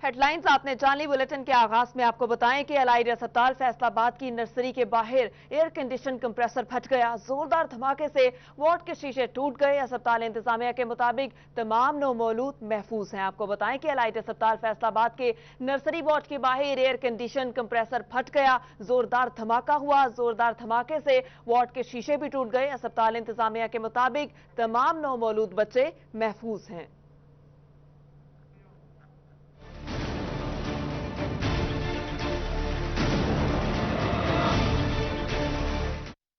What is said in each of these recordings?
Headlines आपने जान ली। Bulletin के आगाज में आपको बताएं कि अलाइड अस्पताल फैसलाबाद की नर्सरी के बाहर एयर कंडीशन कंप्रेसर फट गया। जोरदार धमाके से वार्ड के शीशे टूट गए। अस्पताल इंतजामिया के मुताबिक तमाम नौमौलूद महफूज हैं। आपको बताएं कि अलाइड अस्पताल फैसलाबाद के नर्सरी वार्ड के बाहर एयर कंडीशन कंप्रेसर फट गया। जोरदार धमाका हुआ। जोरदार धमाके से वार्ड के शीशे भी टूट गए। अस्पताल इंतजामिया के मुताबिक तमाम नौमौलूद बच्चे महफूज हैं।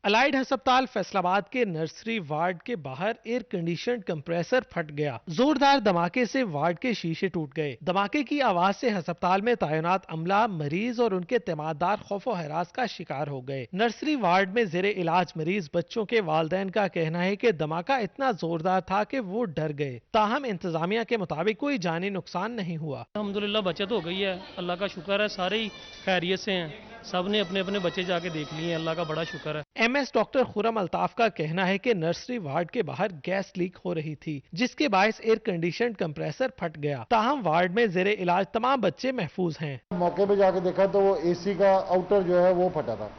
अलाइड अस्पताल फैसलाबाद के नर्सरी वार्ड के बाहर एयर कंडीशन कंप्रेसर फट गया। जोरदार धमाके से वार्ड के शीशे टूट गए। धमाके की आवाज से अस्पताल में तैनात अमला, मरीज और उनके तीमारदार खौफ व हरास का शिकार हो गए। नर्सरी वार्ड में जेरे इलाज मरीज बच्चों के वालिदैन का कहना है कि धमाका इतना जोरदार था कि वो डर गए। ताहम इंतजामिया के मुताबिक कोई जानी नुकसान नहीं हुआ। अल्हम्दुलिल्लाह बचत हो गई है, अल्लाह का शुक्र है, सारे ही खैरियत से हैं। सब ने अपने अपने बच्चे जाके देख लिए हैं, अल्लाह का बड़ा शुक्र है। MS डॉक्टर खुरम अल्ताफ का कहना है कि नर्सरी वार्ड के बाहर गैस लीक हो रही थी, जिसके बायस एयर कंडीशन कंप्रेसर फट गया। ताहम वार्ड में जेरे इलाज तमाम बच्चे महफूज हैं। मौके पे जाके देखा तो वो AC का आउटर जो है वो फटा था,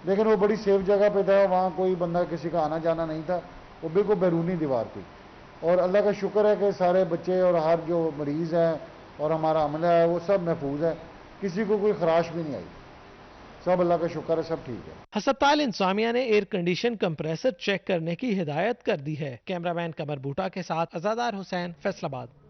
लेकिन वो बड़ी सेफ जगह पे था, वहाँ कोई बंदा किसी का आना जाना नहीं था, वो बिल्कुल बैरूनी दीवार थी। और अल्लाह का शुक्र है कि सारे बच्चे और हर जो मरीज हैं और हमारा अमला है वो सब महफूज है, किसी को कोई खराश भी नहीं आई, सब अल्लाह का शुक्र है, सब ठीक है। अस्पताल इंतजामिया ने एयर कंडीशन कंप्रेसर चेक करने की हिदायत कर दी है। कैमरामैन कमर बूटा के साथ अज़ादार हुसैन, फैसलाबाद।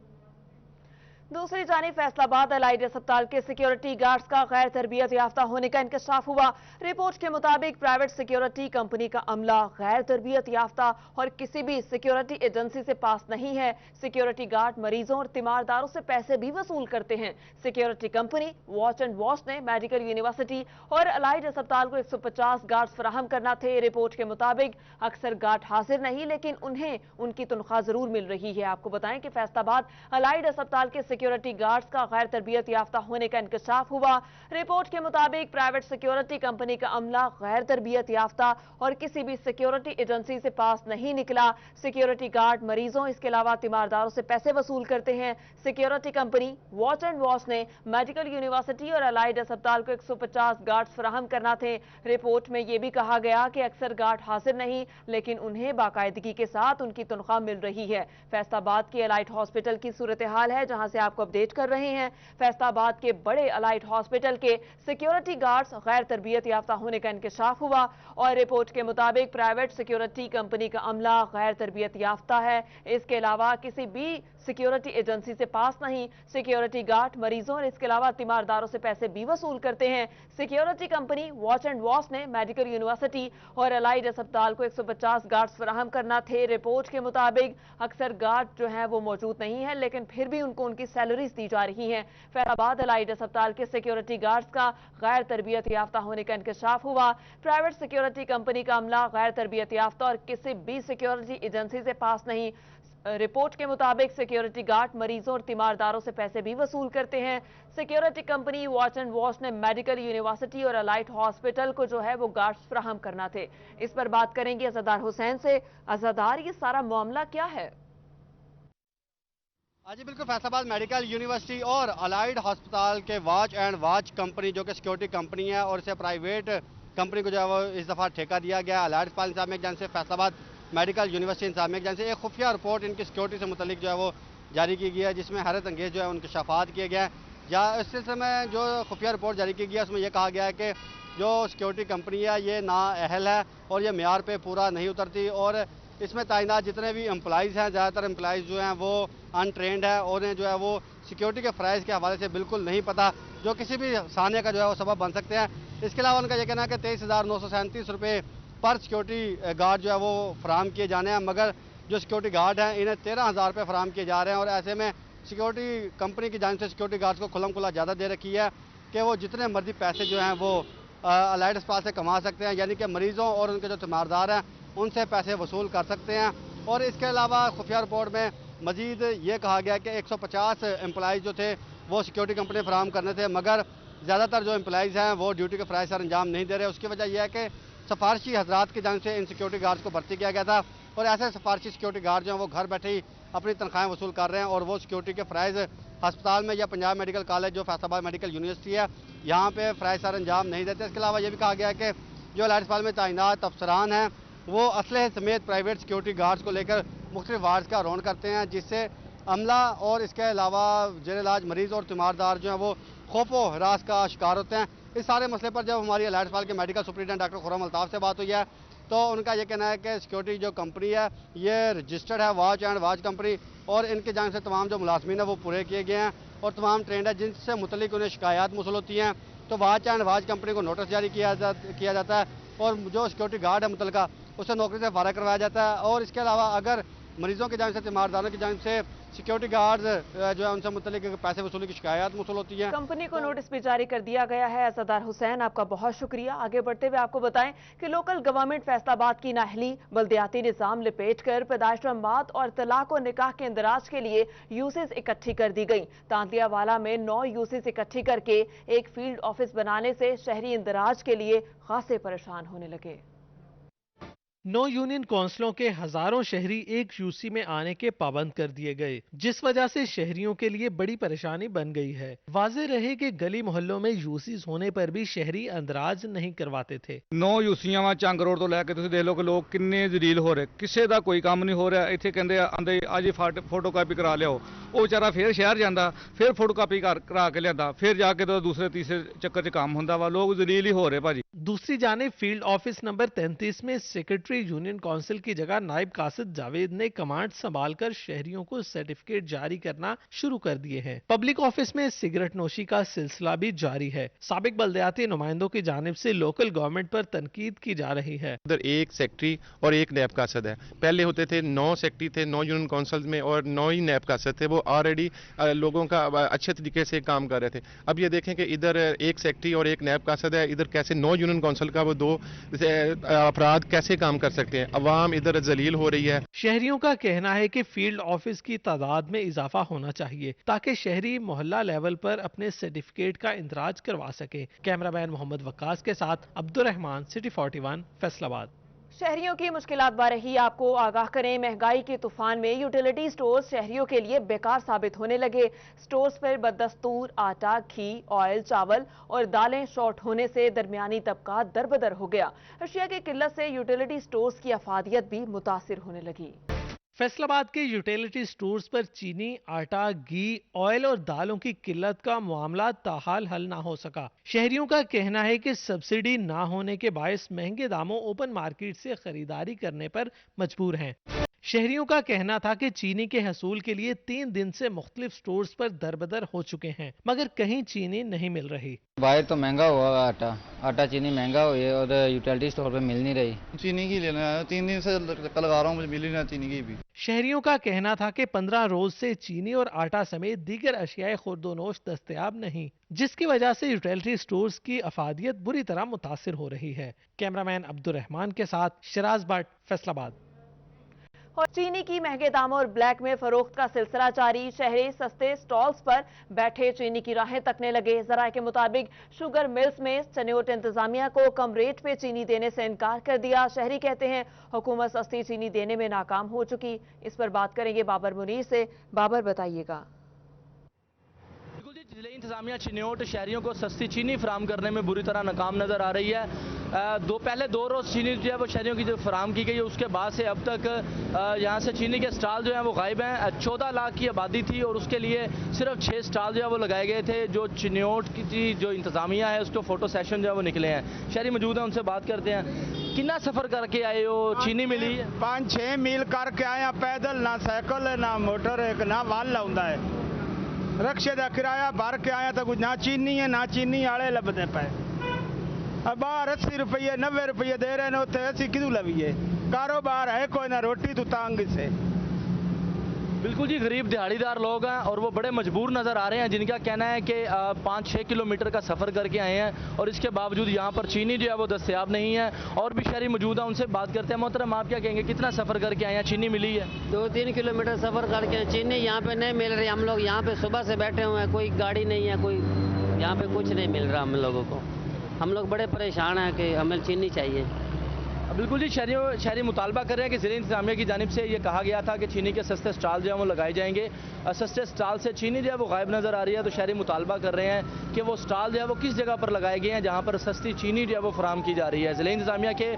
दूसरी जानिब फैसलाबाद अलाइड अस्पताल के सिक्योरिटी गार्ड्स का गैर तरबियत याफ्ता होने का इंकशाफ हुआ। रिपोर्ट के मुताबिक प्राइवेट सिक्योरिटी कंपनी का अमला गैर तरबियत याफ्ता और किसी भी सिक्योरिटी एजेंसी से पास नहीं है। सिक्योरिटी गार्ड मरीजों और तीमारदारों से पैसे भी वसूल करते हैं। Security company watch and wash ने मेडिकल यूनिवर्सिटी और अलाइड अस्पताल को 150 गार्ड्स फराहम करना थे। रिपोर्ट के मुताबिक अक्सर गार्ड हाजिर नहीं, लेकिन उन्हें उनकी तनख्वाह जरूर मिल रही है। आपको बताएं कि फैसलाबाद अलाइड अस्पताल के सिक्योरिटी गार्ड्स का गैर तरबियत याफ्ता होने का इंकशाफ हुआ। रिपोर्ट के मुताबिक प्राइवेट सिक्योरिटी कंपनी का अमला गैर तरबियत याफ्ता और किसी भी सिक्योरिटी एजेंसी से पास नहीं निकला। सिक्योरिटी गार्ड मरीजों इसके अलावा तीमारदारों से पैसे वसूल करते हैं। Security company watch and wash ने मेडिकल यूनिवर्सिटी और अलाइड अस्पताल को 150 गार्ड्स फराहम करना थे। रिपोर्ट में यह भी कहा गया कि अक्सर गार्ड हाजिर नहीं, लेकिन उन्हें बाकायदगी के साथ उनकी तनख्वाह मिल रही है। फैसलाबाद की अलाइड हॉस्पिटल की सूरत हाल है, जहां से आपको अपडेट कर रहे हैं। फैसलाबाद के बड़े अलाइड हॉस्पिटल के सिक्योरिटी गार्ड्स गैर तरबियत याफ्ता होने का इंकशाफ हुआ और रिपोर्ट के मुताबिक प्राइवेट सिक्योरिटी कंपनी का अमला गैर तरबियत याफ्ता है। इसके अलावा किसी भी सिक्योरिटी एजेंसी से पास नहीं। सिक्योरिटी गार्ड मरीजों और इसके अलावा तीमारदारों से पैसे भी वसूल करते हैं। Security company watch and wash ने मेडिकल यूनिवर्सिटी और अलाइड अस्पताल को 150 गार्ड्स फराहम करना थे। रिपोर्ट के मुताबिक अक्सर गार्ड जो है वो मौजूद नहीं है, लेकिन फिर भी उनको उनकी सैलरीज दी जा रही हैं। फैसलाबाद अलाइड अस्पताल के सिक्योरिटी गार्ड्स का गैर तरबियत याफ्ता होने का इंकशाफ हुआ। प्राइवेट सिक्योरिटी कंपनी का अमला गैर तरबियत याफ्ता और किसी भी सिक्योरिटी एजेंसी से पास नहीं। रिपोर्ट के मुताबिक सिक्योरिटी गार्ड मरीजों और तीमारदारों से पैसे भी वसूल करते हैं। Security company watch and wash ने मेडिकल यूनिवर्सिटी और अलाइड हॉस्पिटल को जो है वो गार्ड्स फराहम करना थे। इस पर बात करेंगे अज़ादार हुसैन से। अज़ादार, ये सारा मामला क्या है? जी बिल्कुल, फैसलाबाद मेडिकल यूनिवर्सिटी और अलाइड हॉस्पिटल के वॉच एंड वॉच कंपनी जो कि सिक्योरिटी कंपनी है और इसे प्राइवेट कंपनी को जो है वो इस दफ़ा ठेका दिया गया। अलाइड अस्पताल इंतजामिया की जानिब से फैसलाबाद मेडिकल यूनिवर्सिटी इंतजामिया की जानिब से एक खुफिया रिपोर्ट इनकी सिक्योरिटी से मुतल्लिक जो है वो जारी की गई है, जिसमें हैरत अंगेज जो है इंकशाफात किए गए हैं। इस सिलसिले में जो खुफिया रिपोर्ट जारी की गई है उसमें यह कहा गया है कि जो सिक्योरिटी कंपनी है ये नाअहल है और ये मेयार पे पूरा नहीं उतरती और इसमें तैनात जितने भी एम्प्लॉइज़ हैं, ज़्यादातर एम्प्लॉइज़ जो हैं वो अनट्रेंड है और उन्हें जो है वो सिक्योरिटी के फ़राइज़ के हवाले से बिल्कुल नहीं पता, जो किसी भी सानिया का जो है वो सबब बन सकते हैं। इसके अलावा उनका यह कहना है कि 23,937 रुपये पर सिक्योरिटी गार्ड जो है वो फराहम किए जाने हैं, मगर जो सिक्योरिटी गार्ड हैं इन्हें 13,000 रुपये फराहम किए जा रहे हैं और ऐसे में सिक्योरिटी कंपनी की जानिब से सिक्योरिटी गार्ड्स को खुल्लम खुल्ला ज़्यादा दे रखी है कि वो जितने मर्जी पैसे जो हैं वो अलाइड अस्पताल से कमा सकते हैं, यानी कि मरीजों और उनके जो तीमारदार हैं उनसे पैसे वसूल कर सकते हैं। और इसके अलावा खुफिया रिपोर्ट में मजीद ये कहा गया कि 150 एम्प्लॉइज़ जो थे वो सिक्योरिटी कंपनी फराहम करने थे, मगर ज़्यादातर जो एम्प्लॉइज़ हैं वो ड्यूटी के फ़राइज़ सर अंजाम नहीं दे रहे। उसकी वजह यह है कि सिफारशी हजरात की जानिब से इन सिक्योरिटी गार्ड्स को भर्ती किया गया था और ऐसे सिफारशी सिक्योरिटी गार्ड जो हैं वो घर बैठे ही अपनी तनख्वाहें वसूल कर रहे हैं और वो सिक्योरिटी के फ़राइज़ ہسپتال میں یا پنجاب میڈیکل کالج جو فیصل آباد میڈیکل یونیورسٹی ہے یہاں پہ فرائض سر انجام نہیں دیتے۔ اس کے علاوہ یہ بھی کہا گیا ہے کہ جو الائٹ ہسپتال میں تعینات افسران ہیں وہ اسلحے سمیت پرائیویٹ سیکیورٹی گارڈز کو لے کر مختلف وارڈز کا رونڈ کرتے ہیں، جس سے عملہ اور اس کے علاوہ زیر علاج مریض اور تیماردار جو ہیں وہ خوف و ہراس کا شکار ہوتے ہیں۔ اس سارے مسئلے پر جب ہماری الائٹ ہسپتال کے میڈیکل سپرنٹینڈنٹ ڈاکٹر خرم الطاف سے بات ہوئی ہے تو ان کا یہ کہنا ہے کہ سیکیورٹی جو کمپنی ہے یہ رجسٹرڈ ہے واچ اینڈ واچ کمپنی، اور ان کے جانب سے تمام جو ملازمین ہیں وہ پورے کیے گئے ہیں اور تمام ٹرینڈ ہے جن سے متعلق انہیں شکایات موصول ہوتی ہیں تو واچ اینڈ واچ کمپنی کو نوٹس جاری کیا جاتا ہے اور جو سیکیورٹی گارڈ ہے متعلقہ اسے نوکری سے فارغ کروایا جاتا ہے، اور اس کے علاوہ اگر مریضوں کی جانب سے تیمارداروں کی جانب سے سیکیورٹی گارڈز جو ہے ان سے متعلق پیسے وصولی کی شکایات موصول ہوتی ہیں۔ کمپنی کو نوٹس بھی جاری کر دیا گیا ہے۔ عزادار حسین، آپ کا بہت شکریہ۔ آگے بڑھتے ہوئے آپ کو بتائیں کہ لوکل گورنمنٹ فیصل آباد کی نااہلی بلدیاتی نظام لپیٹ کر پیدائش مات اور طلاق و نکاح کے اندراج کے لیے یوزز اکٹھی کر دی گئی۔ تانتیا والا میں 9 یوزز اکٹھی کر کے ایک فیلڈ آفس بنانے سے شہری اندراج کے لیے خاصے پریشان ہونے لگے۔ 9 یونین کونسلوں کے ہزاروں شہری ایک یوسی میں آنے کے پابند کر دیے گئے، جس وجہ سے شہریوں کے لیے بڑی پریشانی بن گئی ہے۔ واضح رہے کہ گلی محلوں میں یوسیز ہونے پر بھی شہری اندراج نہیں کرواتے تھے۔ 9 ਯੂਸੀਆਂ ਵਾ ਚੰਗ ਰੋਡ ਤੋਂ ਲੈ ਕੇ ਤੁਸੀਂ ਦੇਖ ਲਓ ਕਿ ਲੋਕ ਕਿੰਨੇ ਜ਼ਲੀਲ ਹੋ ਰਹੇ, ਕਿਸੇ ਦਾ ਕੋਈ ਕੰਮ ਨਹੀਂ ਹੋ ਰਿਹਾ। ਇੱਥੇ ਕਹਿੰਦੇ ਆਂਦੇ ਅੱਜ ਫੋਟੋਕਾਪੀ ਕਰਾ ਲਿਆਓ, ਉਹ ਵਿਚਾਰਾ ਫੇਰ ਸ਼ਹਿਰ ਜਾਂਦਾ, ਫੇਰ ਫੋਟੋਕਾਪੀ ਕਰਾ ਕੇ ਲਿਆਂਦਾ, ਫੇਰ ਜਾ ਕੇ ਦੂਸਰੇ ਤੀਸਰੇ ਚੱਕਰ 'ਚ ਕੰਮ ਹੁੰਦਾ ਵਾ। ਲੋਕ ਜ਼ਲੀਲ ਹੀ ਹੋ ਰਹੇ ਭਾਜੀ। दूसरी जानिब फील्ड ऑफिस नंबर 33 में सेक्रेटरी यूनियन काउंसिल की जगह नायब कासिद जावेद ने कमांड संभालकर शहरियों को सर्टिफिकेट जारी करना शुरू कर दिए हैं। पब्लिक ऑफिस में सिगरेट नोशी का सिलसिला भी जारी है। साबिक बल्दियाती नुमाइंदों की जानिब से लोकल गवर्नमेंट पर तनकीद की जा रही है। उधर एक सेक्रेटरी और एक नैब कासिद है। पहले होते थे 9 सेक्रेटरी थे 9 यूनियन काउंसिल में और 9 ही नैब कासिद थे। वो ऑलरेडी लोगों का अच्छे तरीके से काम कर रहे थे। अब ये देखें कि इधर एक सेक्रेटरी और एक नैब कासिद है, इधर कैसे 9 यूनियन काउंसिल का वो 2 अफराद कैसे काम कर सकते हैं। अवाम इधर जलील हो रही है। शहरियों का कहना है कि फील्ड ऑफिस की तादाद में इजाफा होना चाहिए ताकि शहरी मोहल्ला लेवल पर अपने सर्टिफिकेट का इंदराज करवा सके। कैमरामैन मोहम्मद वक्कास के साथ अब्दुर्रहमान, सिटी 41, फैसलाबाद। शहरियों की मुश्किलात बारही आपको आगाह करें। महंगाई के तूफान में यूटिलिटी स्टोर्स शहरियों के लिए बेकार साबित होने लगे। स्टोर्स पर बदस्तूर आटा, घी, ऑयल, चावल और दालें शॉर्ट होने से दरमियानी तबका दरबदर हो गया। अशिया की किल्लत से यूटिलिटी स्टोर्स की अफादियत भी मुतासिर होने लगी। फैसलाबाद के यूटिलिटी स्टोर्स पर चीनी, आटा, घी, ऑयल और दालों की किल्लत का मामला ताहाल हल ना हो सका। शहरियों का कहना है कि सब्सिडी ना होने के बायस महंगे दामों ओपन मार्केट से खरीदारी करने पर मजबूर हैं। शहरियों का कहना था कि चीनी के हसूल के लिए 3 दिन से मुख्तलिफ स्टोर्स पर दरबदर हो चुके हैं, मगर कहीं चीनी नहीं मिल रही। बाहर तो महंगा हुआ आटा चीनी महंगा हुई है और यूटिलिटी स्टोर पे मिल नहीं रही। चीनी की लेना है, 3 दिन से कल लगा रहा हूँ, मुझे मिल ही ना चीनी की भी। शहरियों का कहना था कि 15 रोज से चीनी और आटा समेत दीगर अशियाए खुर्दोनोश दस्तयाब नहीं, जिसकी वजह से यूटिलिटी स्टोर्स की अफादियत बुरी तरह मुतासिर हो रही है। कैमरामैन अब्दुर्रहमान के साथ शराज भट्ट, फैसलाबाद। और चीनी की महंगे दामों और ब्लैक में फरोख्त का सिलसिला जारी। शहरी सस्ते स्टॉल्स पर बैठे चीनी की राहें तकने लगे। जराये के मुताबिक शुगर मिल्स में चन्योट इंतजामिया को कम रेट पे चीनी देने से इनकार कर दिया। शहरी कहते हैं हुकूमत सस्ती चीनी देने में नाकाम हो चुकी। इस पर बात करेंगे बाबर मुनीर से। बाबर, बताइएगा। जिले इंतजामिया चिन्योट शहरियों को सस्ती चीनी फराम करने में बुरी तरह नाकाम नजर आ रही है। पहले 2 रोज चीनी जो है वो शहरियों की जो फराम की गई है, उसके बाद से अब तक यहाँ से चीनी के स्टॉल जो हैं वो गायब हैं। 14 लाख की आबादी थी और उसके लिए सिर्फ 6 स्टॉल जो है वो लगाए गए थे। जो चिन्योट की जो इंतजामिया है उसको फोटो सेशन जो है वो निकले हैं। शहरी मौजूद हैं, उनसे बात करते हैं। कितना सफर करके आए हो, चीनी मिली? 5-6 मील करके आया पैदल, ना साइकिल है ना मोटर है ना वाल लाउंदा है। रक्शे का किराया भर के आया तो कुछ ना चीनी है ना चीनी आले लभदे पे। अब बाहर 80 रुपये 90 रुपये दे रहे हैं, उत्थे ऐसी किदू लवीए। कारोबार है कोई ना, रोटी तो तंग से। बिल्कुल जी, गरीब दिहाड़ीदार लोग हैं और वो बड़े मजबूर नज़र आ रहे हैं, जिनका कहना है कि 5-6 किलोमीटर का सफ़र करके आए हैं और इसके बावजूद यहाँ पर चीनी जो है वो दस्तयाब नहीं है। और भी शहरी मौजूद हैं, उनसे बात करते हैं। मोहतरम, आप क्या कहेंगे, कितना सफ़र करके आए हैं, चीनी मिली है? 2-3 किलोमीटर सफ़र करके चीनी यहाँ पे नहीं मिल रही। हम लोग यहाँ पे सुबह से बैठे हुए हैं, कोई गाड़ी नहीं है, कोई यहाँ पे कुछ नहीं मिल रहा हम लोगों को। हम लोग बड़े परेशान हैं कि हमें चीनी चाहिए। بالکل جی, شہری مطالبہ کر رہے ہیں کہ ضلع انتظامیہ کی جانب سے یہ کہا گیا تھا کہ چینی کے سستے اسٹال جو ہیں وہ لگائے جائیں گے. سستے اسٹال سے چینی جو ہے وہ غائب نظر آ رہی ہے, تو شہری مطالبہ کر رہے ہیں کہ وہ اسٹال جو ہے وہ کس جگہ پر لگائے گئے ہیں جہاں پر سستی چینی جو ہے وہ فراہم کی جا رہی ہے. ضلع انتظامیہ کے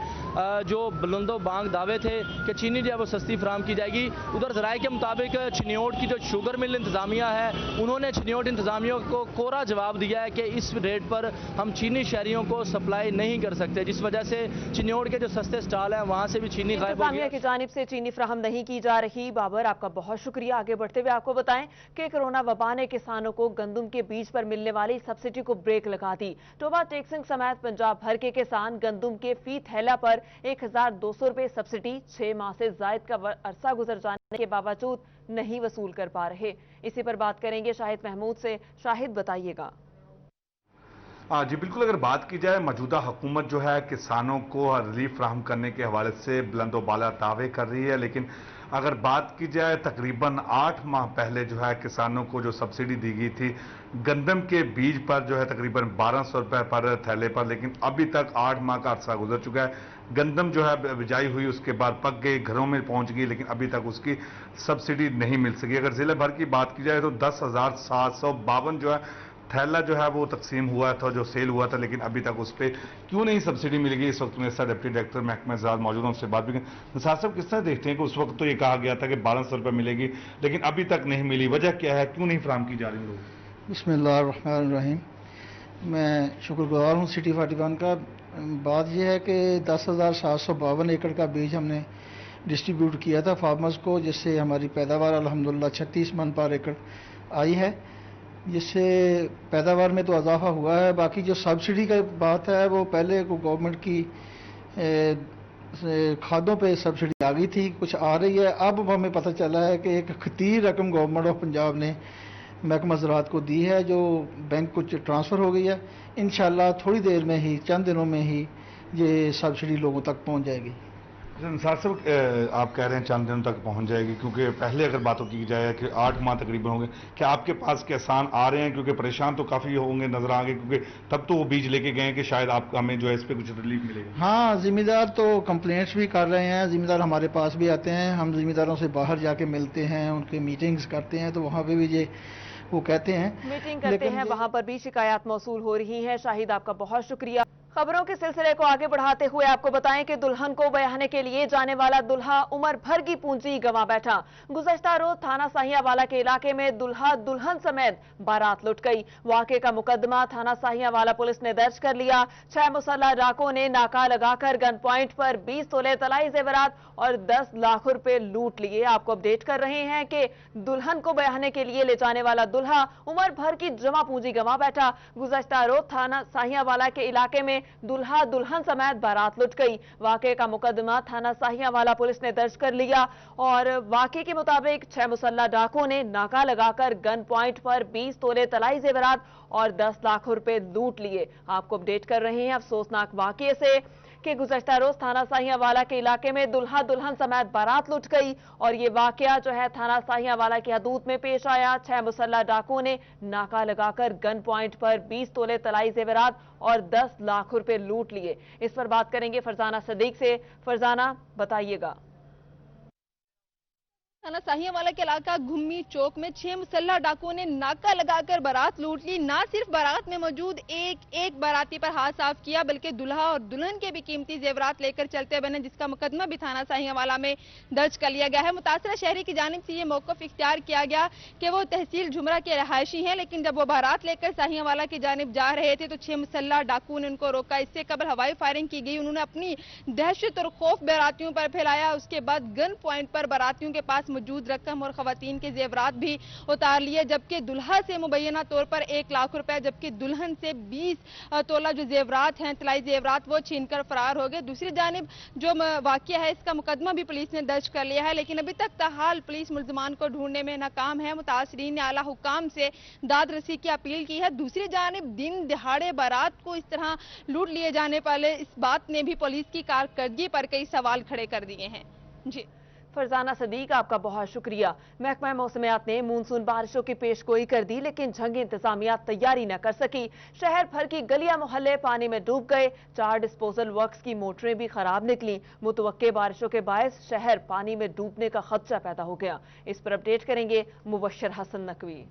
جو بلند و بانگ دعوے تھے کہ چینی جو ہے وہ سستی فراہم کی جائے گی, ادھر ذرائع کے مطابق چنیوٹ کی جو شوگر مل انتظامیہ ہے انہوں نے چنیوٹ انتظامیہ کو کورا جواب دیا ہے کہ اس ریٹ پر ہم چینی شہریوں کو سپلائی نہیں کر سکتے, جس وجہ سے چنیوٹ کے جو سستے اسٹال ہیں وہاں سے بھی چینی غائب ہو گئی. انتظامیہ کی جانب سے چینی فراہم نہیں کی جا رہی. بابر, آپ کا بہت شکریہ. آگے بڑھتے ہوئے آپ کو بتائیں کہ کرونا وبا نے کسانوں کو گندم کے بیج پر ملنے والی سبسڈی کو بریک لگا دی. ٹوبا ٹیکسنگ سمیت پنجاب بھر کے کسان گندم کے فی تھیلا پر 1200 روپے سبسڈی 6 ماہ سے زائد کا عرصہ گزر جانے کے باوجود نہیں وصول کر پا رہے. اسی پر بات کریں گے شاہد محمود سے. شاہد, بتائیے گا. جی بالکل, اگر بات کی جائے موجودہ حکومت جو ہے کسانوں کو ریلیف فراہم کرنے کے حوالے سے بلند و بالا دعوے کر رہی ہے, لیکن اگر بات کی جائے تقریباً 8 ماہ پہلے جو ہے کسانوں کو جو سبسڈی دی گئی تھی گندم کے بیج پر جو ہے تقریباً 1200 روپے پر تھیلے پر, لیکن ابھی تک 8 ماہ کا عرصہ گزر چکا ہے. گندم جو ہے بجائی ہوئی, اس کے بعد پک گئی, گھروں میں پہنچ گئی, لیکن ابھی تک اس کی سبسڈی نہیں مل سکی. اگر ضلع بھر کی بات کی جائے تو 10,752 جو ہے تھیلا جو ہے وہ تقسیم ہوا تھا, جو سیل ہوا تھا, لیکن ابھی تک اس پہ کیوں نہیں سبسڈی ملے گی. اس وقت میرے ساتھ ڈپٹی ڈائریکٹر محکمہ زراعت موجود ہیں, ان سے بات بھی کریں. نثار صاحب, کس طرح دیکھتے ہیں کہ اس وقت تو یہ کہا گیا تھا کہ 1200 روپے ملے گی, لیکن ابھی تک نہیں ملی, وجہ کیا ہے, کیوں نہیں فراہم کی جا رہی لوگ؟ بسم اللہ الرحمن الرحیم. میں شکر گزار ہوں سٹی 41 کا. بات یہ ہے کہ 10,752 ایکڑ کا بیج ہم نے ڈسٹریبیوٹ کیا تھا فارمرز کو, جس سے ہماری پیداوار الحمدللہ 36 من پر ایکڑ آئی ہے, جس سے پیداوار میں تو اضافہ ہوا ہے. باقی جو سبسڈی کا بات ہے وہ پہلے کو گورنمنٹ کی کھادوں پہ سبسڈی آ گئی تھی, کچھ آ رہی ہے. اب ہمیں پتہ چلا ہے کہ ایک خطیر رقم گورنمنٹ آف پنجاب نے محکمہ زراعت کو دی ہے, جو بینک کو ٹرانسفر ہو گئی ہے. انشاءاللہ تھوڑی دیر میں ہی, چند دنوں میں ہی یہ سبسڈی لوگوں تک پہنچ جائے گی. نثار صاحب, آپ کہہ رہے ہیں چند دنوں تک پہنچ جائے گی, کیونکہ پہلے اگر باتوں کی جائے کہ 8 ماہ تقریباً ہوں گے, کیا آپ کے پاس کسان آ رہے ہیں, کیونکہ پریشان تو کافی ہوں گے نظر آ گئے, کیونکہ تب تو وہ بیج لے کے گئے کہ شاید آپ ہمیں جو ہے اس پہ کچھ ریلیف ملے گا. ہاں, ذمہ دار تو کمپلینٹس بھی کر رہے ہیں, ذمہ دار ہمارے پاس بھی آتے ہیں, ہم ذمہ داروں سے باہر جا کے ملتے ہیں, ان کے میٹنگز کرتے ہیں, تو وہاں پہ بھی وہ کہتے ہیں میٹنگ کرتے ہیں, وہاں پر بھی شکایات موصول ہو رہی ہیں. شاہد, آپ کا بہت شکریہ. خبروں کے سلسلے کو آگے بڑھاتے ہوئے آپ کو بتائیں کہ دلہن کو بیاہنے کے لیے جانے والا دلہا عمر بھر کی پونجی گنوا بیٹھا. گزشتہ روز تھانہ ساہیاں والا کے علاقے میں دلہا دلہن سمیت بارات لٹ گئی. واقعے کا مقدمہ تھانہ ساہیاں والا پولیس نے درج کر لیا. 6 مسلح ڈاکوں نے ناکا لگا کر گن پوائنٹ پر 20 تولے طلائی زیورات اور 10 لاکھ روپے لوٹ لیے. آپ کو اپڈیٹ کر رہے ہیں کہ دلہن کو بیاہنے کے لیے لے جانے والا دلہا عمر بھر کی جمع پونجی گنوا بیٹھا. گزشتہ روز تھانہ ساہیاں والا کے علاقے میں دلہا دلہن سمیت بارات لٹ گئی. واقعے کا مقدمہ تھانہ ساہیاں والا پولیس نے درج کر لیا اور واقعے کے مطابق 6 مسلح ڈاکوں نے ناکا لگا کر گن پوائنٹ پر 20 تولے طلائی زیورات اور 10 لاکھ روپے لوٹ لیے. آپ کو اپڈیٹ کر رہے ہیں افسوسناک واقعے سے کہ گزشتہ روز تھانہ ساہیاں والا کے علاقے میں دلہا دلہن سمیت بارات لٹ گئی اور یہ واقعہ جو ہے تھانہ ساہیاں والا کی حدود میں پیش آیا. 6 مسلح ڈاکوں نے ناکا لگا کر گن پوائنٹ پر 20 تولے طلائی زیورات اور 10 لاکھ روپے لوٹ لیے. اس پر بات کریں گے فرزانہ صدیق سے. فرزانہ, بتائیے گا. تھانہ ساہیاں والا کے علاقہ گھمی چوک میں 6 مسلح ڈاکوں نے ناکا لگا کر بارات لوٹ لی. نہ صرف بارات میں موجود ایک باراتی پر ہاتھ صاف کیا بلکہ دلہا اور دلہن کے بھی قیمتی زیورات لے کر چلتے بنے, جس کا مقدمہ بھی تھانہ ساہیاں والا میں درج کر لیا گیا ہے. متاثرہ شہری کی جانب سے یہ موقف اختیار کیا گیا کہ وہ تحصیل جھمرہ کے رہائشی ہیں, لیکن جب وہ بارات لے کر ساہیاں والا کی جانب جا رہے تھے تو 6 مسلح ڈاکوں نے ان کو روکا. اس سے قبل ہوائی فائرنگ کی گئی. انہوں نے اپنی دہشت اور خوف باراتیوں پر پھیلایا. اس کے بعد گن پوائنٹ پر باراتیوں کے پاس موجود رقم اور خواتین کے زیورات بھی اتار لیے, جبکہ دلہا سے مبینہ طور پر 1 لاکھ روپے جبکہ دلہن سے 20 تولہ جو زیورات ہیں طلائی زیورات وہ چھین کر فرار ہو گئے. دوسری جانب جو واقعہ ہے اس کا مقدمہ بھی پولیس نے درج کر لیا ہے, لیکن ابھی تک تاحال پولیس ملزمان کو ڈھونڈنے میں ناکام ہے. متاثرین نے اعلیٰ حکام سے داد رسی کی اپیل کی ہے. دوسری جانب دن دہاڑے بارات کو اس طرح لوٹ لیے جانے والے اس بات نے بھی پولیس کی کارکردگی پر کئی سوال کھڑے کر دیے ہیں. جی फरजाना सदीक, आपका बहुत शुक्रिया। महकमा मौसमियात ने मानसून बारिशों की पेशगोई कर दी, लेकिन जंगी इंतजामिया तैयारी न कर सकी। शहर भर की गलियां मोहल्ले पानी में डूब गए। 4 डिस्पोजल वर्क्स की मोटरें भी खराब निकली। मुतवक्के बारिशों के बायस शहर पानी में डूबने का खदशा पैदा हो गया। इस पर अपडेट करेंगे मुबश्शिर हसन नकवी।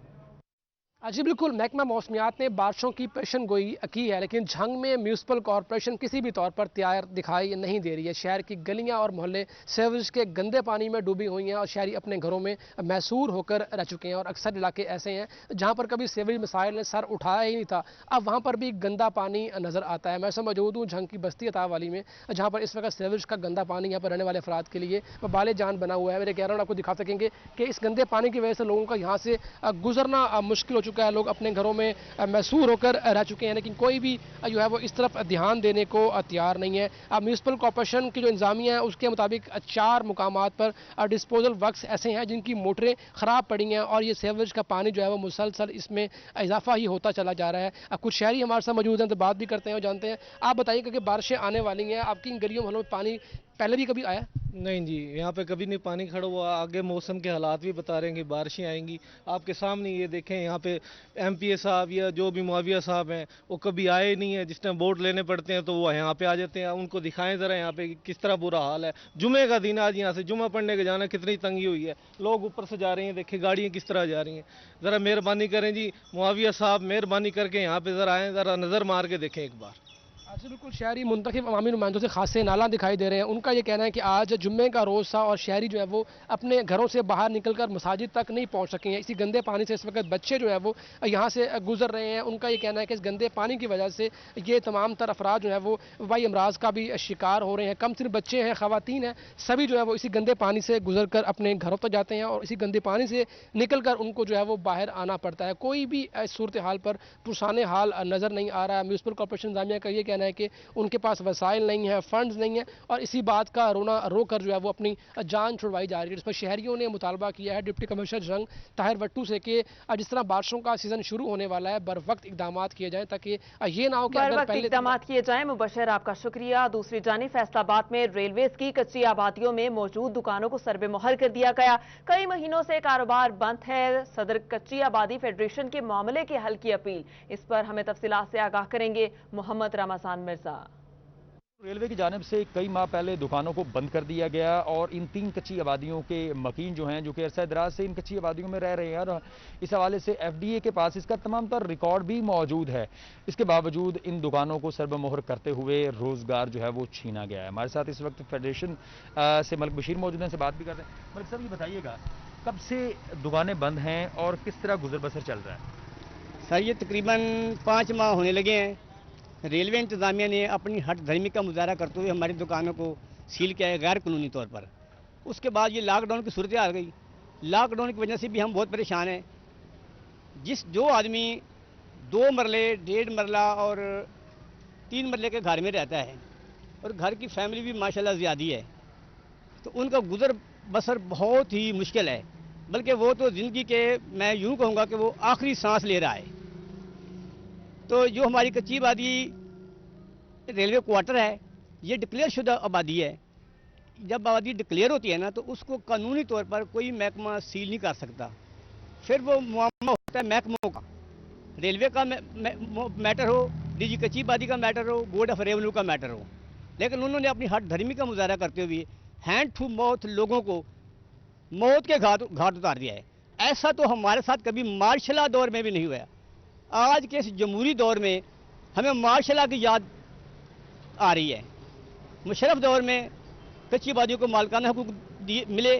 जी बिल्कुल, महकमा मौसमियात ने बारिशों की पेशन गोई की है, लेकिन झंग में म्यूनसिपल कॉरपोरेशन किसी भी तौर पर तैयार दिखाई नहीं दे रही है। शहर की गलियां और मोहल्ले सीवरेज के गंदे पानी में डूबी हुई हैं और शहरी अपने घरों में मैसूर होकर रह चुके हैं। और अक्सर इलाके ऐसे हैं जहां पर कभी सीवरेज मिसाइल ने सर उठाया ही नहीं था, अब वहां पर भी गंदा पानी नजर आता है। मैं ऐसा मौजूद हूँ झंग की बस्ती अतावाली में, जहाँ पर इस वक्त सीवरेज का गंदा पानी यहाँ पर रहने वाले अफराद के लिए बाले जान बना हुआ है। मेरे कह रहा हूँ, आपको दिखा सकेंगे कि इस गंदे पानी की वजह से लोगों का यहाँ से गुजरना मुश्किल हो चुका है। लोग अपने घरों में मैसूर होकर रह चुके हैं, लेकिन कोई भी जो है वो इस तरफ ध्यान देने को तैयार नहीं है। म्यूनसिपल कॉरपोरेशन की जो इंतजामिया है उसके मुताबिक 4 मुकामात पर डिस्पोजल वर्क्स ऐसे हैं जिनकी मोटरें ख़राब पड़ी हैं और ये सीवरेज का पानी जो है वो मुसलसल इसमें इजाफा ही होता चला जा रहा है। कुछ शहरी हमारे साथ मौजूद हैं तो बात भी करते हैं और जानते हैं। आप बताइए कि बारिशें आने वाली हैं, आपकी इन गलियों मोहल्लों में पानी पहले भी कभी आया? नहीं जी, यहाँ पे कभी नहीं पानी खड़ा हुआ। आगे मौसम के हालात भी बता रहे हैं कि बारिशें आएंगी। आपके सामने ये देखें, यहाँ पे MPA साहब या जो भी मुआविया साहब हैं वो कभी आए नहीं है। जिस टाइम वोट लेने पड़ते हैं तो वो यहाँ पे आ जाते हैं। उनको दिखाएं ज़रा यहाँ पे किस तरह बुरा हाल है। जुमे का दिन आज यहाँ से जुमा पढ़ने के जाना कितनी तंगी हुई है। लोग ऊपर से जा रहे हैं, देखें गाड़ियाँ किस तरह जा रही हैं। ज़रा मेहरबानी करें जी मुआविया साहब, मेहरबानी करके यहाँ पे ज़रा आएँ, ज़रा नज़र मार के देखें एक बार। अच्छा, बिल्कुल शहरी मुंतखब अवामी नुमाइंदों से खासे नाला दिखाई दे रहे हैं। उनका ये कहना है कि आज जुम्मे का रोज़ था और शहरी जो है वो अपने घरों से बाहर निकलकर मसाजिद तक नहीं पहुंच सके हैं। इसी गंदे पानी से इस वक्त बच्चे जो है वो यहाँ से गुजर रहे हैं। उनका ये कहना है कि इस गंदे पानी की वजह से ये तमाम तर अफराद जो है वो वबाई अमराज का भी शिकार हो रहे हैं। कम सिर्फ बच्चे हैं, ख़वातीन हैं, सभी जो है वो इसी गंदे पानी से गुजर कर अपने घरों तक जाते हैं और इसी गंदे पानी से निकल कर उनको जो है वो बाहर आना पड़ता है। कोई भी इस सूरत हाल पर पुरसाने हाल नज़र नहीं आ रहा है। म्यूनसिपल कॉरपोरेशन इंतजामिया का ये कहना है कि उनके पास वसाइल नहीं है, फंड्स नहीं है और इसी बात का रोना रो कर जो है वो अपनी जान छुड़वाई जा रही है। इस पर शहरियों ने मुतालबा किया है डिप्टी कमिश्नर जंग ताहिर वट्टू से कि जिस तरह बारिशों का सीजन शुरू होने वाला है बर वक्त इकदाम किए जाएं ताकि ये ना हो कि अगर पहले इकदाम किए जाएं। मुबश्शिर, आपका शुक्रिया। दूसरी जानिब फैसलाबाद में रेलवेज की कच्ची आबादियों में मौजूद दुकानों को सरबे मोहर कर दिया गया। कई महीनों से कारोबार बंद है। सदर कच्ची आबादी फेडरेशन के मामले के हल की अपील। इस पर हमें तफसीलात से आगाह करेंगे मोहम्मद रमजान मिर्जा। रेलवे की जानिब से कई माह पहले दुकानों को बंद कर दिया गया और इन 3 कच्ची आबादियों के मकीन जो हैं, जो कि अरसा दराज से इन कच्ची आबादियों में रह रहे हैं और इस हवाले से FDA के पास इसका तमाम तर रिकॉर्ड भी मौजूद है। इसके बावजूद इन दुकानों को सरब मोहर करते हुए रोज़गार जो है वो छीना गया है। हमारे साथ इस वक्त फेडरेशन से मलिक बशीर मौजूद हैं, से बात भी करते हैं। मलिक साहब, ये बताइएगा कब से दुकानें बंद हैं और किस तरह गुजर बसर चल रहा है? सर, ये तकरीबन 5 माह होने लगे हैं। रेलवे इंतज़ामिया ने अपनी हट धर्मी का मुजाहरा करते हुए हमारी दुकानों को सील किया है गैर कानूनी तौर पर। उसके बाद ये लॉकडाउन की सूरत आ गई। लॉकडाउन की वजह से भी हम बहुत परेशान हैं। जो आदमी 2 मरले, 1.5 मरला और 3 मरले के घर में रहता है और घर की फैमिली भी माशाल्लाह ज़्यादा है, तो उनका गुजर बसर बहुत ही मुश्किल है। बल्कि वो तो ज़िंदगी के, मैं यूँ कहूँगा कि वो आखिरी सांस ले रहा है। तो जो हमारी कच्ची आबादी रेलवे क्वार्टर है, ये डिक्लेयर शुदा आबादी है। जब आबादी डिक्लेयर होती है ना, तो उसको कानूनी तौर पर कोई महकमा सील नहीं कर सकता। फिर वो मामला होता है महकमों का, रेलवे का मैटर हो, DG कच्ची आबादी का मैटर हो, बोर्ड ऑफ रेवेन्यू का मैटर हो। लेकिन उन्होंने अपनी हट धर्मी का मुजाहरा करते हुए हैंड टू माउथ लोगों को मौत के घाट उतार दिया है। ऐसा तो हमारे साथ कभी मार्शल दौर में भी नहीं हुआ। आज के इस जमहूरी दौर में हमें मार्शल की याद आ रही है। मुशर्रफ दौर में कच्ची आबादियों को मालिकाना हकूक मिले,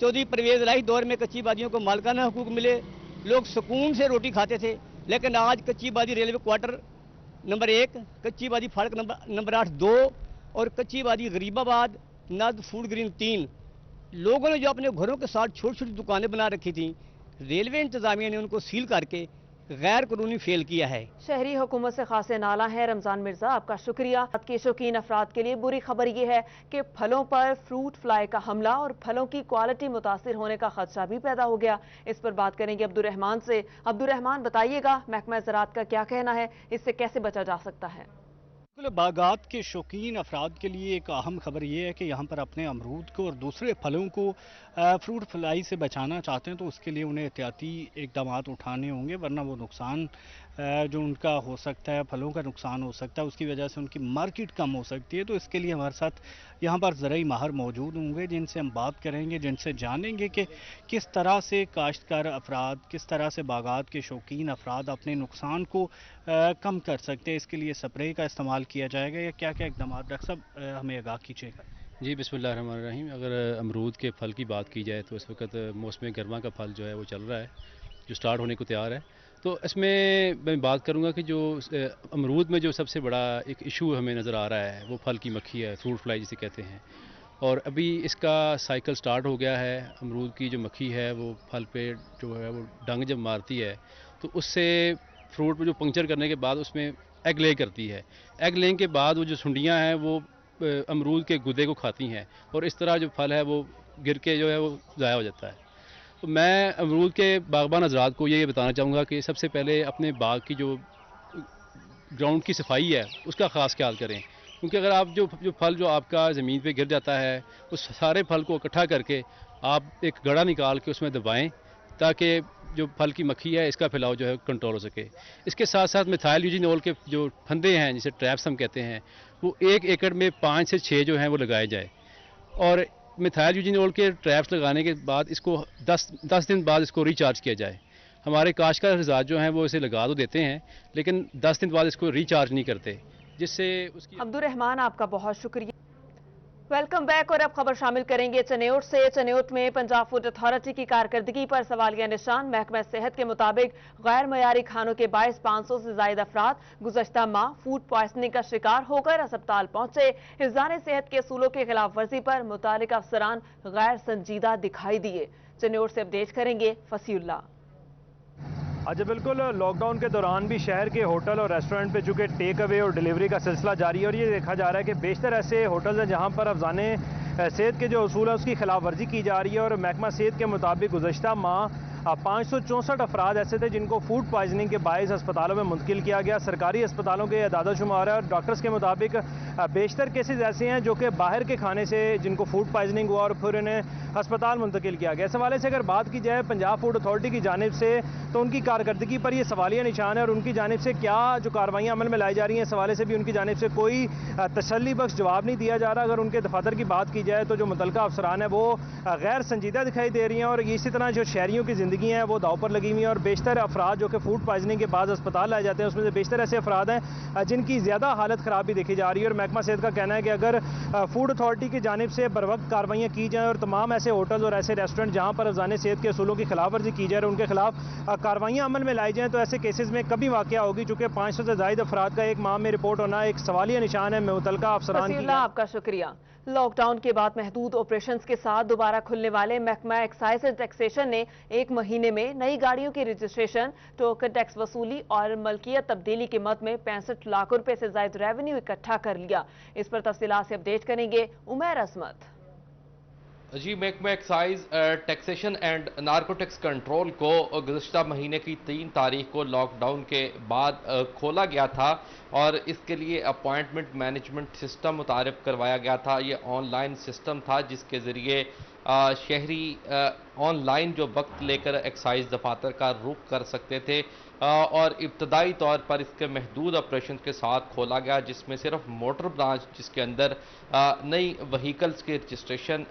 चौधरी परवेज़ इलाही दौर में कच्ची आबादियों को मालिकाना हकूक मिले, लोग सुकून से रोटी खाते थे। लेकिन आज कच्ची आबादी रेलवे क्वार्टर नंबर 1, कच्ची आबादी फाटक नंबर 8 2 और कच्ची आबादी गरीबाबाद नद फूड ग्रीन 3, लोगों ने जो अपने घरों के साथ छोटी छोटी दुकानें बना रखी थी, रेलवे इंतजामिया ने उनको सील करके गैर कानूनी फेल किया है। शहरी हुकूमत से खासे नाला है। रमजान मिर्जा, आपका शुक्रिया। के शौकीन अफराद के लिए बुरी खबर यह है कि फलों पर फ्रूट फ्लाई का हमला और फलों की क्वालिटी मुतासिर होने का खदशा भी पैदा हो गया। इस पर बात करेंगे अब्दुर्रहमान से। अब्दुर्रहमान, बताइएगा महकमा ज़राअत का क्या कहना है, इससे कैसे बचा जा सकता है? बागात के शौकीन अफराद के लिए एक अहम खबर ये है कि यहाँ पर अपने अमरूद को और दूसरे फलों को फ्रूट फ्लाई से बचाना चाहते हैं तो उसके लिए उन्हें एहतियाती इकदाम उठाने होंगे, वरना वो नुकसान जो उनका हो सकता है, फलों का नुकसान हो सकता है, उसकी वजह से उनकी मार्केट कम हो सकती है। तो इसके लिए हमारे साथ यहाँ पर ज़राई माहर मौजूद होंगे जिनसे हम बात करेंगे, जिनसे जानेंगे कि किस तरह से काश्तकार अफराद, किस तरह से बागात के शौकीन अफराद अपने नुकसान को कम कर सकते हैं। इसके लिए स्प्रे का इस्तेमाल किया जाएगा या क्या क्या इकदाम। डॉक्टर साहब हमें आगाह कीजिएगा। जी बिस्मिल्लाहिर्रहमानिर्रहीम। अगर अमरूद के फल की बात की जाए तो इस वक्त मौसम गर्मा का फल जो है वो चल रहा है, जो स्टार्ट होने को तैयार है। तो इसमें मैं बात करूंगा कि जो अमरूद में जो सबसे बड़ा एक इशू हमें नज़र आ रहा है वो फल की मक्खी है, फ्रूट फ्लाई जिसे कहते हैं। और अभी इसका साइकिल स्टार्ट हो गया है। अमरूद की जो मक्खी है वो फल पे जो है वो डंग जब मारती है तो उससे फ्रूट जो पंक्चर करने के बाद उसमें एग ले करती है। एग लेने के बाद वो जो सुंडियाँ हैं वो अमरूद के गुदे को खाती हैं और इस तरह जो फल है वो गिर के जो है वो ज़ाया हो जाता है। तो मैं अमरूद के बागबान हज़रात को ये बताना चाहूँगा कि सबसे पहले अपने बाग की जो ग्राउंड की सफाई है उसका ख़ास ख्याल करें, क्योंकि अगर आप जो फल जो आपका ज़मीन पे गिर जाता है उस सारे फल को इकट्ठा करके आप एक गड़ा निकाल के उसमें दबाएं ताकि जो फल की मक्खी है इसका फैलाव जो है कंट्रोल हो सके। इसके साथ साथ मिथाइल यूजिनोल के जो फंदे हैं जिसे ट्रैप्स हम कहते हैं वो 1 एकड़ में 5 से 6 जो हैं वो लगाए जाए। और मिथाइल यूजिनोल के ट्रैप्स लगाने के बाद इसको 10 दिन बाद इसको रिचार्ज किया जाए। हमारे काश्तकार हज़रात जो हैं वो इसे लगा तो देते हैं लेकिन 10 दिन बाद इसको रिचार्ज नहीं करते, जिससे उसकी। अब्दुल रहमान आपका बहुत शुक्रिया। Welcome back. और अब खबर शामिल करेंगे चनेयोट से। चनेयोट में पंजाब फूड अथॉरिटी की कारकर्दगी पर सवालिया निशान। महकमा सेहत के मुताबिक गैर मयारी खानों के बायस 500 से ज्यादा अफराद गुज़श्ता माह फूड पॉइजनिंग का शिकार होकर अस्पताल पहुंचे। हिफ्ज़ान सेहत के असूलों की खिलाफ वर्जी पर मुतालिका अफसरान गैर संजीदा दिखाई दिए। चनेयोट से अपडेट करेंगे फसीउल्लाह। अच्छा बिल्कुल, लॉकडाउन के दौरान भी शहर के होटल और रेस्टोरेंट पे चूँकि टेक अवे और डिलीवरी का सिलसिला जारी है और ये देखा जा रहा है कि बेशतर ऐसे होटल्स हैं जहाँ पर अफजाने सेहत के जो असूल है उसकी खिलाफ वर्जी की जा रही है। और महकमा सेहत के मुताबिक गुज़श्ता माह 564 अफराद ऐसे थे जिनको फूड पॉइजनिंग के बायस अस्पतालों में मुंतकिल किया गया। सरकारी अस्पतालों के अदादा शुमार है और डॉक्टर्स के मुताबिक बेशतर केसेस ऐसे हैं जो कि बाहर के खाने से जिनको फूड पॉइजनिंग हुआ और फिर इन्हें अस्पताल मुंतकिल किया गया। इस हवाले से अगर बात की जाए पंजाब फूड अथॉरिटी की जानिब से तो उनकी कारकर्दगी पर ये सवालिया निशान है और उनकी जानिब से क्या जो कार्रवाइयाँ अमल में लाई जा रही हैं इस हवाले से भी उनकी जानिब से कोई तसल्ली बख्श जवाब नहीं दिया जा रहा। अगर उनके दफातर की बात की जाए तो जो मुतलका अफसरान है वो गैर संजीदा दिखाई दे रही हैं और इसी तरह जो शहरियों की ज़िंदगी है वो दाव पर लगी हुई है। और बेशतर अफराद जो कि फूड पॉइजनिंग के बाद अस्पताल लाए जाते हैं उसमें से बेशतर ऐसे अफराद हैं जिनकी ज़्यादा हालत ख़राब भी देखी जा रही है। और महकमा सेहत का कहना है कि अगर फूड अथॉरिटी की जानिब से बर वक्त कार्रवाइयाँ की जाएँ और तमाम ऐसे होटल और ऐसे रेस्टोरेंट जहाँ पर अफजाने सेहत के असूलों की खिलाफ वर्जी की जाए और उनके खिलाफ कार्रवाइयाँ अमल में लाई जाएँ तो ऐसे केसेस में कभी वाक़या होगी। चूँकि 500 से ज़ायद अफराद का एक माह में रिपोर्ट होना एक सवालिया निशान है मुतलका अफसरान की। आपका शुक्रिया। लॉकडाउन के बाद महदूद ऑपरेशंस के साथ दोबारा खुलने वाले महकमा एक्साइज एंड टैक्सेशन ने 1 महीने में नई गाड़ियों की रजिस्ट्रेशन, टोकन टैक्स वसूली और मलकियत तब्दीली की मद में 65 लाख रुपए से ज्यादा रेवेन्यू इकट्ठा कर लिया। इस पर तफसीलात से अपडेट करेंगे उमैर असमत। जी, महकमा excise taxation and narcotics control को गुज़श्ता महीने की 3 तारीख को लॉकडाउन के बाद खोला गया था और इसके लिए अपॉइंटमेंट मैनेजमेंट सिस्टम मुतारिफ करवाया गया था। ये ऑनलाइन सिस्टम था जिसके ज़रिए शहरी ऑनलाइन जो वक्त लेकर एक्साइज दफातर का रुख कर सकते थे और इब्तदाई तौर पर इसके महदूद ऑपरेशन के साथ खोला गया, जिसमें सिर्फ मोटर ब्रांच जिसके अंदर नई वहीकल्स के रजिस्ट्रेशन,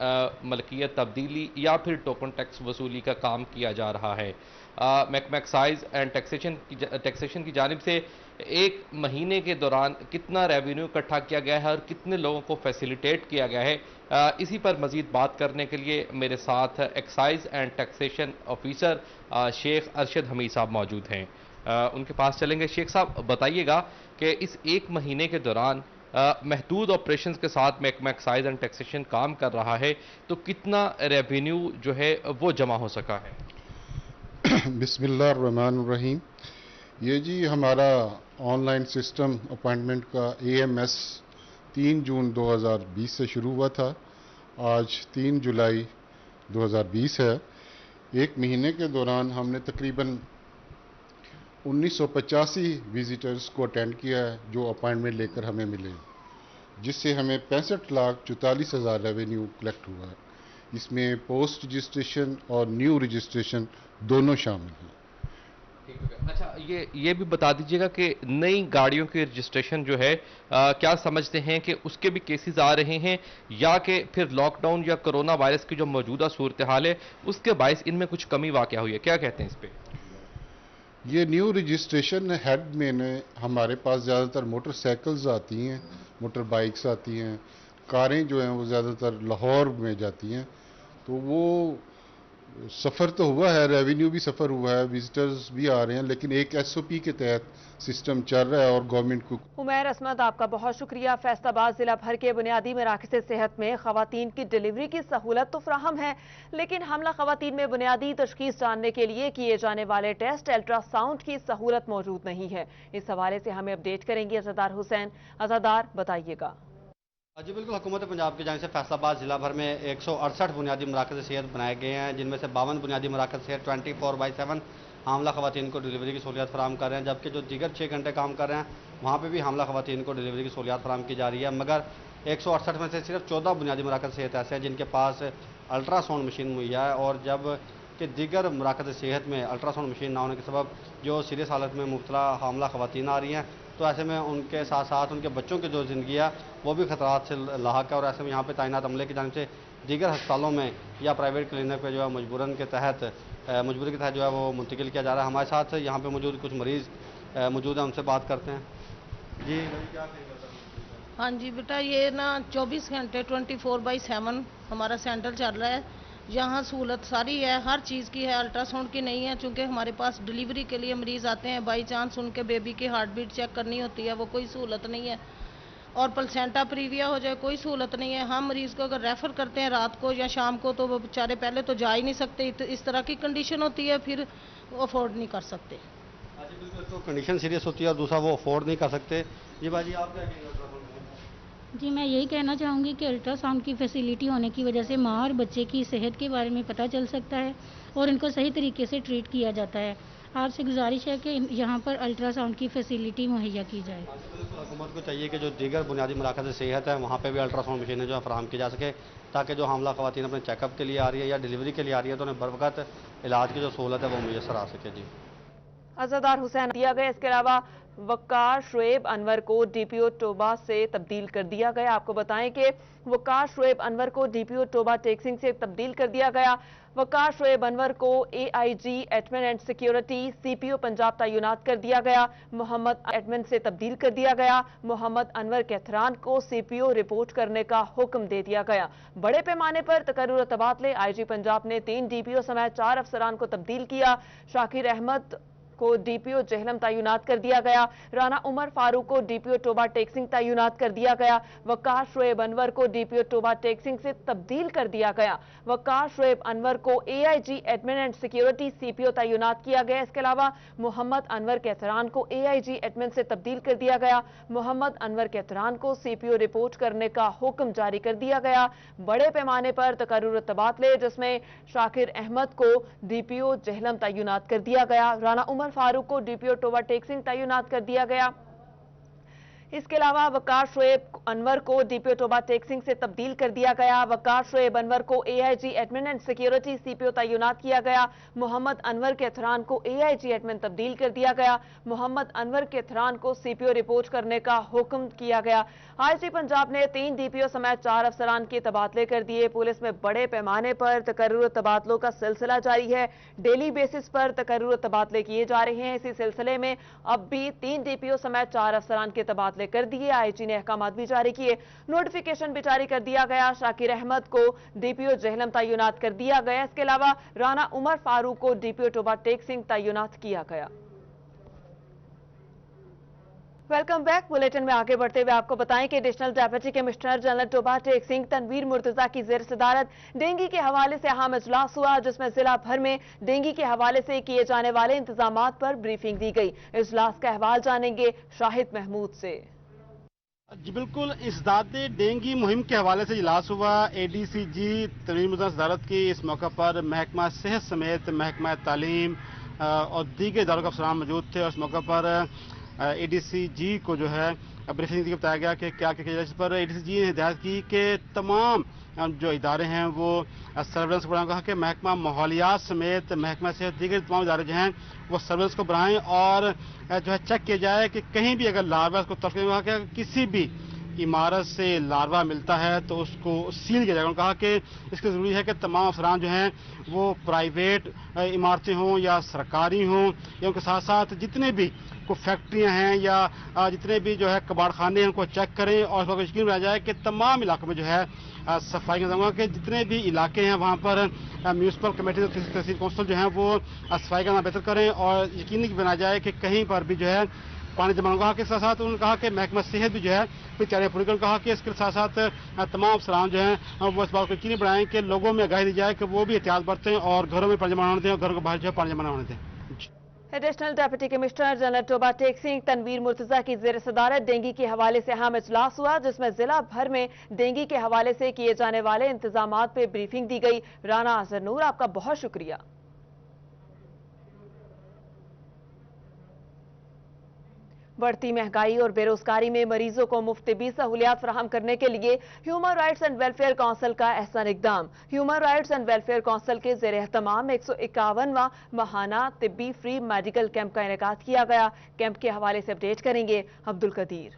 मलकियत तब्दीली या फिर टोकन टैक्स वसूली का काम किया जा रहा है। महकमा एक्साइज एंड टैक्सेशन की जानिब से 1 महीने के दौरान कितना रेवेन्यू इकट्ठा किया गया है और कितने लोगों को फैसिलिटेट किया गया है, इसी पर मज़ीद बात करने के लिए मेरे साथ excise and taxation officer Sheikh Arshad Hameed sahab मौजूद हैं। उनके पास चलेंगे। शेख साहब, बताइएगा कि इस 1 महीने के दौरान महदूद ऑपरेशंस के साथ महकमा एक्साइज एंड टैक्सेशन काम कर रहा है तो कितना रेवेन्यू जो है वो जमा हो सका है? बिस्मिल्लाहिर्रहमानिर्रहीम। ये जी हमारा ऑनलाइन सिस्टम अपॉइंटमेंट का AMS 3 जून 2020 से शुरू हुआ था। आज 3 जुलाई 2020 है। 1 महीने के दौरान हमने तकरीबन 1985 विजिटर्स को अटेंड किया है जो अपॉइंटमेंट लेकर हमें मिले, जिससे हमें 65,44,000 रेवेन्यू कलेक्ट हुआ है। इसमें पोस्ट रजिस्ट्रेशन और न्यू रजिस्ट्रेशन दोनों शामिल हैं। अच्छा, ये भी बता दीजिएगा कि नई गाड़ियों के रजिस्ट्रेशन जो है क्या समझते हैं कि उसके भी केसेस आ रहे हैं, या कि फिर लॉकडाउन या कोरोना वायरस की जो मौजूदा सूरत हाल है उसके बायस इनमें कुछ कमी वाक़या हुई है, क्या कहते हैं इस पे? ये न्यू रजिस्ट्रेशन हेड में हमारे पास ज़्यादातर मोटरसाइकिल्स आती हैं, मोटर बाइक्स आती हैं, कारें जो हैं वो ज़्यादातर लाहौर में जाती हैं, तो वो सफ़र तो हुआ है, रेवेन्यू भी सफ़र हुआ है, विजिटर्स भी आ रहे हैं, लेकिन एक SOP के तहत सिस्टम चल रहा है और गवर्नमेंट को। उमैर असमत, आपका बहुत शुक्रिया। फैसलाबाद जिला भर के बुनियादी मराकज़ सेहत में ख़वातीन की डिलीवरी की सहूलत तो फ्राहम है, लेकिन हमला ख़वातीन में बुनियादी तशख़ीस जानने के लिए किए जाने वाले टेस्ट अल्ट्रासाउंड की सहूलत मौजूद नहीं है। इस हवाले से हमें अपडेट करेंगे अज़ादार हुसैन। अज़ादार, बताइएगा। जी बिल्कुल, हुकूमत पंजाब की जानिब से फैसलाबाद जिला भर में 168 बुनियादी मराकज़ सेहत बनाए गए हैं, जिनमें से 52 बुनियादी मराकज़ सेहत 24/7 हामला ख़वातीन को डिलीवरी की सहूलियत फराहम कर रहे हैं, जबकि जो दीगर 6 घंटे काम कर रहे हैं वहाँ पर भी हामला ख़वातीन को डिलीवरी की सहूलियत फराहम की जा रही है। मगर 168 में से सिर्फ 14 बुनियादी मराकज़ सेहत ऐसे हैं जिनके पास अल्ट्रासाउंड मशीन मुहैया है, और जब कि दीगर मराकज़ सेहत में अल्ट्रासाउंड मशीन ना होने के सबब जो सीरियस हालत में मुब्तला हामला ख़वातीन आ रही हैं, तो ऐसे में उनके साथ साथ उनके बच्चों की जो ज़िंदगी है वो भी खतरात से लाहक है, और ऐसे में यहाँ पे तैनात अमले की जानिब से दीगर अस्पतालों में या प्राइवेट क्लिनिक पे जो है मजबूरी के तहत जो है वो मुंतकिल किया जा रहा है। हमारे साथ यहाँ पे मौजूद कुछ मरीज़ मौजूद हैं, उनसे बात करते हैं। जी क्या कहेंगे? हाँ जी बेटा, ये ना 24 घंटे 24/7 हमारा सेंटर चल रहा है। यहाँ सहूलत सारी है, हर चीज़ की है, अल्ट्रासाउंड की नहीं है, चूँकि हमारे पास डिलीवरी के लिए मरीज़ आते हैं, बाई चांस उनके बेबी की हार्ट बीट चेक करनी होती है, वो कोई सहूलत नहीं है, और प्लेसेंटा प्रीविया हो जाए कोई सहूलत नहीं है। हम मरीज़ को अगर रेफ़र करते हैं रात को या शाम को, तो वो बेचारे पहले तो जा ही नहीं सकते, इस तरह की कंडीशन होती है, फिर अफोर्ड नहीं कर सकते। तो कंडीशन सीरियस होती है और दूसरा वो अफोर्ड नहीं कर सकते। जी बाजी, आप क्या कहेंगे? जी मैं यही कहना चाहूँगी कि अल्ट्रासाउंड की फैसिलिटी होने की वजह से माँ और बच्चे की सेहत के बारे में पता चल सकता है और इनको सही तरीके से ट्रीट किया जाता है। आपसे गुजारिश है कि यहाँ पर अल्ट्रासाउंड की फैसिलिटी मुहैया की जाए। हुकूमत को चाहिए कि जो दीगर बुनियादी मराकज़ सेहत है वहाँ पे भी अल्ट्रासाउंड मशीनें जो है फराहम की जा सके, ताकि जो हमला ख़वातीन अपने चेकअप के लिए आ रही है या डिलीवरी के लिए आ रही है तो उन्हें बरवक़्त इलाज की जो सहूलत है वो मुयसर आ सके। जी अज़ादार हुसैन दिया गया। इसके अलावा वक़ार शुएब अनवर को DPO टोबा से तब्दील कर दिया गया। आपको बताएं कि वक़ार शुएब अनवर को DPO टोबा टेक्सिंग से तब्दील कर दिया गया। वक़ार शुएब अनवर को AIG admin and security CPO Punjab तैनात कर दिया गया। मोहम्मद एडमिन से तब्दील कर दिया गया। मोहम्मद अनवर कैथरान को CPO रिपोर्ट करने का हुक्म दे दिया गया। बड़े पैमाने पर तकर्रुर तबादले। IG पंजाब ने 3 DPO समेत 4 अफसरान को तब्दील किया। शाकिर अहमद को DPO जहलम तैनात कर दिया गया। राना उमर फारूक को DPO टोबा टेक्सिंग तैनात कर दिया गया। वक़ार शुएब अनवर को DPO टोबा टेक्सिंग से तब्दील कर दिया गया। वक़ार शुएब अनवर को AIG admin and security CPO तैनात किया गया। इसके अलावा मोहम्मद अनवर कैथरान को AIG एडमिन से तब्दील कर दिया गया। मोहम्मद अनवर कैथरान को CPO रिपोर्ट करने का हुक्म जारी कर दिया गया। बड़े पैमाने पर तकर्रुर तबादले, जिसमें शाकिर अहमद को DPO जहलम तैनात कर दिया गया। राना उमर फारूक को DPO टोबा टेक्सिंग तैनात कर दिया गया। इसके अलावा वक़ार शुएब अनवर को DPO टोबा टेक्सिंग से तब्दील कर दिया गया। वक़ार शुएब अनवर को AIG admin and security CPO तैनात किया गया। मोहम्मद अनवर कैथरान को AIG एडमिन तब्दील कर दिया गया। मोहम्मद अनवर कैथरान को CPO रिपोर्ट करने का हुक्म किया गया। IG पंजाब ने 3 DPO समेत 4 अफसरान के तबादले कर दिए। पुलिस में बड़े पैमाने पर तकर्रुर तबादलों का सिलसिला जारी है। डेली बेसिस पर तकर्रुर तबादले किए जा रहे हैं। इसी सिलसिले में अब भी 3 DPO समेत 4 अफसरान के तबादले कर दिए। IG ने अहकाम भी जारी किए, नोटिफिकेशन भी जारी कर दिया गया। शाकिर अहमद को DPO जहलम तैनात कर दिया गया। इसके अलावा राना उमर फारूक को DPO टोबा टेक्सिंग तैनात किया गया। Welcome back. बुलेटिन में आगे बढ़ते हुए आपको बताएं कि additional deputy commissioner general Toba Tek Singh Tanveer Murtaza की ज़ेर सदारत डेंगू के हवाले से अहम इजलास हुआ, जिसमें जिला भर में डेंगू के हवाले से किए जाने वाले इंतजामात पर ब्रीफिंग दी गई। इजलास का अहवाल जानेंगे शाहिद महमूद से। जी बिल्कुल, इसदाद डेंगू मुहिम के हवाले से इजलास हुआ। ADCG तनवीर मुर्तजा सदारत की इस मौका पर महकमा सेहत समेत महकमा तालीम और दीगर इदारों के अफसरान मौजूद थे। और इस मौके पर ADCG को जो है ब्रीफिंग दी, बताया गया कि क्या किया जाए। इस पर ADCG ने हिदायत की कि तमाम जो इदारे हैं वो सर्वेलेंस को बढ़ाएं। कहा कि महकमा माहौलियात समेत महकमा से दीगर तमाम इदारे जो हैं वो सर्वेलेंस को बढ़ाएं और जो है चेक किया जाए कि कहीं भी अगर लार्वा को तस्करी के किसी भी इमारत से लार्वा मिलता है तो उसको सील किया जाएगा। उन्होंने कहा कि इसके ज़रूरी है कि तमाम अफसरान जो हैं वो प्राइवेट इमारतें हों या सरकारी हों या उनके साथ साथ जितने भी कोई फैक्ट्रियां हैं या जितने भी जो है कबाड़ खाने हैं उनको चेक करें और इस बात को यकीन बनाया जाए कि तमाम इलाकों में जो है सफाई का इंतजाम कि जितने भी इलाके हैं वहाँ पर म्यूनसिपल कमेटी तहसील कौंसिल जो है वो सफाई का बेहतर करें और यकीनी बनाया जाए कि कहीं पर भी जो है पानी जमा होगा। के साथ साथ उन्होंने कहा कि महकमा सेहत भी जो है तैयारियां पूरी कर। कहा कि इसके साथ साथ तमाम अफसरान जो हैं वो इस बात को यकीनी बनाएं कि लोगों में आगाही दी जाए कि वो भी एहतियात बरतें और घरों में पानी जमा होने दें और घरों के बाहर जो है पानी जमा होने दें। Additional deputy commissioner general Toba Tek Singh Tanveer Murtaza की ज़ेर सदारत डेंगू के हवाले से अहम इजलास हुआ, जिसमें जिला भर में डेंगू के हवाले से किए जाने वाले इंतजामात पे ब्रीफिंग दी गई। राना अजहर नूर, आपका बहुत शुक्रिया। बढ़ती महंगाई और बेरोजगारी में मरीजों को मुफ्त तिब्बी सहूलियात फराहम करने के लिए human rights and welfare council का अहसन इकदाम। Human rights and welfare council के ज़ेर एहतमाम 151वां महाना तिब्बी फ्री मेडिकल कैंप का इनेकाद किया गया। कैंप के हवाले से अपडेट करेंगे अब्दुल कदीर।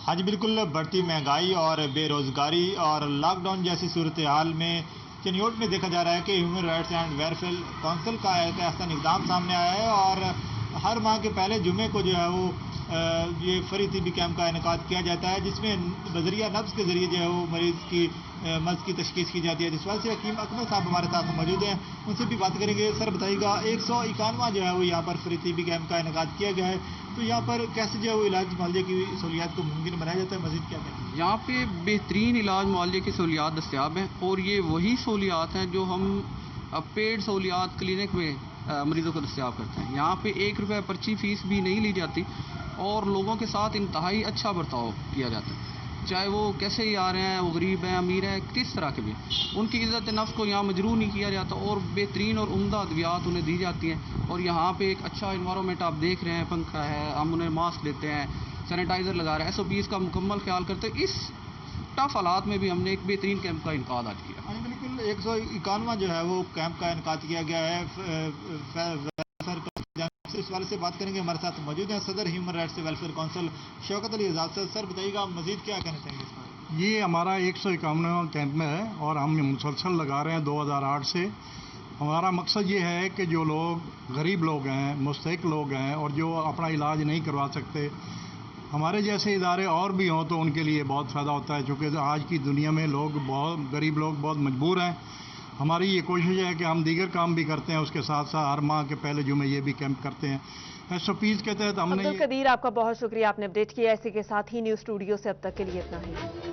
हाँ जी बिल्कुल, बढ़ती महंगाई और बेरोजगारी और लॉकडाउन जैसी सूरत हाल में चिन्योट में देखा जा रहा है कि human rights and welfare council का एक अहसन इकदाम सामने आया है और हर माह के पहले जुमे को जो है वो ये फ्री तिब्बी कैंप का इनेकाद किया जाता है, जिसमें बजरिया नब्ज के जरिए जो है वो मरीज की मर्ज की तशखीस की जाती है। जिस वजह से हकीम अकमल साहब हमारे साथ मौजूद हैं, उनसे भी बात करेंगे। सर बताइएगा, 151वां जो है वो यहाँ पर फ्री तिब्बी कैंप का इनेकाद किया गया है, तो यहाँ पर कैसे जो है वो इलाज मुआवजे की सहूलियात को मुमकिन बनाया जाता है? मजीद क्या करें? यहाँ पे बेहतरीन इलाज मुआवजे की सहूलियात दस्तियाब हैं और ये वही सहूलियात हैं जो हम पेड सहूलियात क्लिनिक में मरीजों को दस्तियाब करते हैं। यहाँ पे 1 रुपये पर्ची फीस भी नहीं ली जाती और लोगों के साथ इंतहाई अच्छा बर्ताव किया जाता है, चाहे वो कैसे ही आ रहे हैं, वो गरीब हैं अमीर हैं, किस तरह के भी। उनकी इज़्ज़त नफ्स को यहाँ मजरूह नहीं किया जाता और बेहतरीन और उम्दा अद्वियात उन्हें दी जाती हैं। और यहाँ पे एक अच्छा इन्वायरमेंट आप देख रहे हैं, पंखा है, हम उन्हें मास्क देते हैं, सैनिटाइज़र लगा रहे हैं, SOPs का मुकम्मल ख्याल करते हैं। इस टफ हालात में भी हमने एक बेहतरीन कैंप का इनकाद आज किया। हाँ बिल्कुल, 151वां जो है वो कैंप का इनकाद किया गया है। इस वाले से बात करेंगे, हमारे साथ मौजूद हैं सदर human rights welfare council Shaukat Ali Azad. Sir बताइएगा मजीद क्या कहना चाहेंगे इस पर? ये हमारा 151वां कैंप में है और हम मुसलसल लगा रहे हैं 2008 से। हमारा मकसद ये है कि जो लोग गरीब लोग हैं, मुस्तहिक लोग हैं और जो अपना इलाज नहीं करवा सकते, हमारे जैसे इदारे और भी हों तो उनके लिए बहुत फ़ायदा होता है, क्योंकि आज की दुनिया में लोग बहुत गरीब लोग बहुत मजबूर हैं। हमारी ये कोशिश है कि हम दीगर काम भी करते हैं, उसके साथ साथ हर माह के पहले जुमे ये भी कैंप करते हैं। SOPs के तहत हमने। अब्दुल कदीर, आपका बहुत शुक्रिया, आपने अपडेट किया। इसी के साथ ही न्यूज़ स्टूडियो से अब तक के लिए इतना ही।